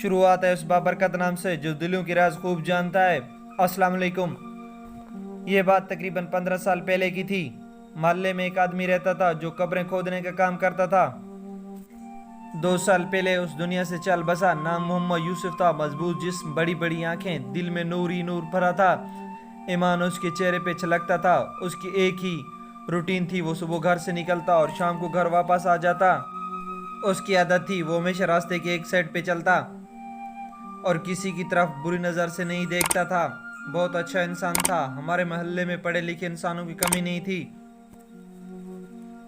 शुरुआत है उस बाबरकत नाम से जो दिलों की राज खूब जानता है। अस्सलाम वालेकुम। ये बात तकरीबन 15 साल पहले की थी। मोहल्ले में एक आदमी रहता था जो कब्रें खोदने का काम करता था। 2 साल पहले उस दुनिया से चल बसा। नाम मोहम्मद यूसुफ था। मजबूत जिस्म, बड़ी बड़ी आंखें, दिल में नूर ही नूर भरा था। ईमान उसके चेहरे पे छलकता था। उसकी एक ही रूटीन थी, वो सुबह घर से निकलता और शाम को घर वापस आ जाता। उसकी आदत थी वो हमेशा रास्ते के एक साइड पे चलता और किसी की तरफ बुरी नज़र से नहीं देखता था। बहुत अच्छा इंसान था। हमारे मोहल्ले में पढ़े लिखे इंसानों की कमी नहीं थी।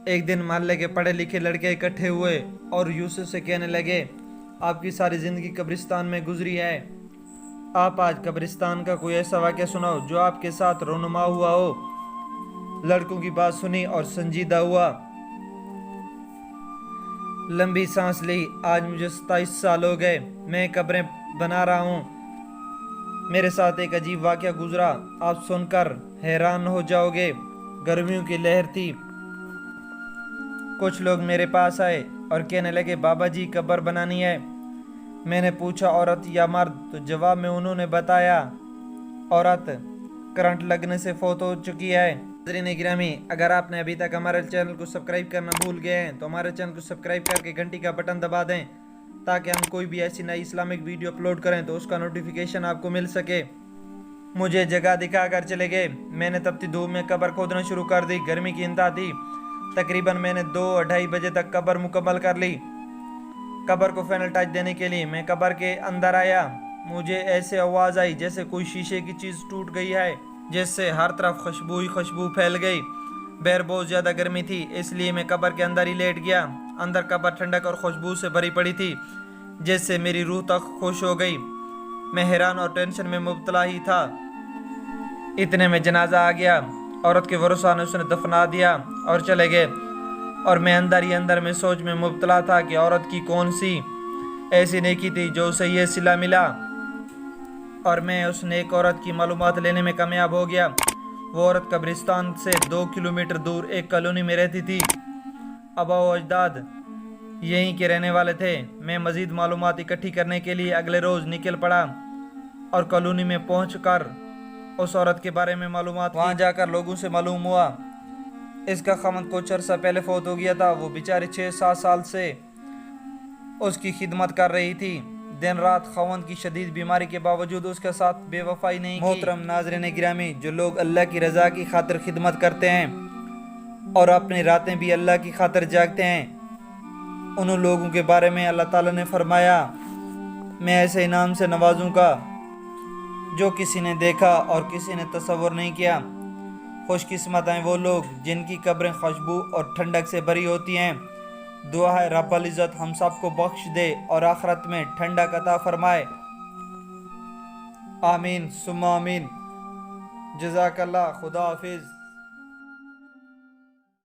एक दिन मोहल्ले के पढ़े लिखे लड़के इकट्ठे हुए और यूसुफ से कहने लगे, आपकी सारी ज़िंदगी कब्रिस्तान में गुजरी है। आप आज कब्रिस्तान का कोई ऐसा वाक़या सुनाओ जो आपके साथ रोनुमा हुआ हो। लड़कों की बात सुनी और संजीदा हुआ। लंबी सांस ली। आज मुझे 27 साल हो गए, मैं कब्रें बना रहा हूँ। मेरे साथ एक अजीब वाक़या गुजरा, आप सुनकर हैरान हो जाओगे। गर्मियों की लहर थी। कुछ लोग मेरे पास आए और कहने लगे, बाबा जी कब्र बनानी है। मैंने पूछा औरत या मर्द, तो जवाब में उन्होंने बताया औरत, करंट लगने से फौत हो चुकी है। नाज़रीन गिरामी, अगर आपने अभी तक हमारे चैनल को सब्सक्राइब करना भूल गए हैं तो हमारे चैनल को सब्सक्राइब करके घंटी का बटन दबा दें ताकि हम कोई भी ऐसी नई इस्लामिक वीडियो अपलोड करें तो उसका नोटिफिकेशन आपको मिल सके। मुझे जगह दिखा कर चले गए। मैंने तपती धूप में कब्र खोदना शुरू कर दी। गर्मी की इंतहा थी। तकरीबन मैंने 2-2:30 बजे तक कब्र मुकम्मल कर ली। कब्र को फाइनल टच देने के लिए मैं कब्र के अंदर आया। मुझे ऐसे आवाज़ आई जैसे कोई शीशे की चीज़ टूट गई है, जिससे हर तरफ खुशबू ही खुशबू फैल गई। बाहर बहुत ज़्यादा गर्मी थी, इसलिए मैं कब्र के अंदर ही लेट गया। अंदर कब्र ठंडक और खुशबू से भरी पड़ी थी, जिससे मेरी रूह तक खुश हो गई। मैं हैरान और टेंशन में मुब्तला ही था। इतने में जनाजा आ गया। औरत के वरसा ने उसने दफना दिया और चले गए और मैं अंदर ही अंदर में सोच में मुब्तला था कि औरत की कौन सी ऐसी नेकी थी जो उसे ये सिला मिला और मैं उस नेक औरत की मालूमात लेने में कामयाब हो गया। वो औरत कब्रिस्तान से 2 किलोमीटर दूर एक कॉलोनी में रहती थी। आबा व अजदाद यहीं के रहने वाले थे। मैं मज़ीद मालूमात इकट्ठी करने के लिए अगले रोज़ निकल पड़ा और कॉलोनी में पहुंचकर उस औरत के बारे में मालूमात। वहां जाकर लोगों से मालूम हुआ इसका खमद कुछ अर्सा पहले फौत हो गया था। वो बेचारी 6-7 साल से उसकी खिदमत कर रही थी। दिन रात खवंद की शदीद बीमारी के बावजूद उसके साथ बेवफाई नहीं की। मोहतरम नाज़रीन गिरामी, जो लोग अल्लाह की रज़ा की खातिर खिदमत करते हैं और अपनी रातें भी अल्लाह की खातिर जागते हैं, उन लोगों के बारे में अल्लाह ताला ने फरमाया, मैं ऐसे इनाम से नवाजूंगा जो किसी ने देखा और किसी ने तसव्वुर नहीं किया। खुशकिस्मत हैं वो लोग जिनकी कब्रें खुशबू और ठंडक से भरी होती हैं। दुआ है रब्बुल इज़्ज़त हम सबको बख्श दे और आखिरत में ठंडक अता फरमाए। आमीन सुम्मा आमीन। जज़ाकल्लाह। खुदा हाफिज़।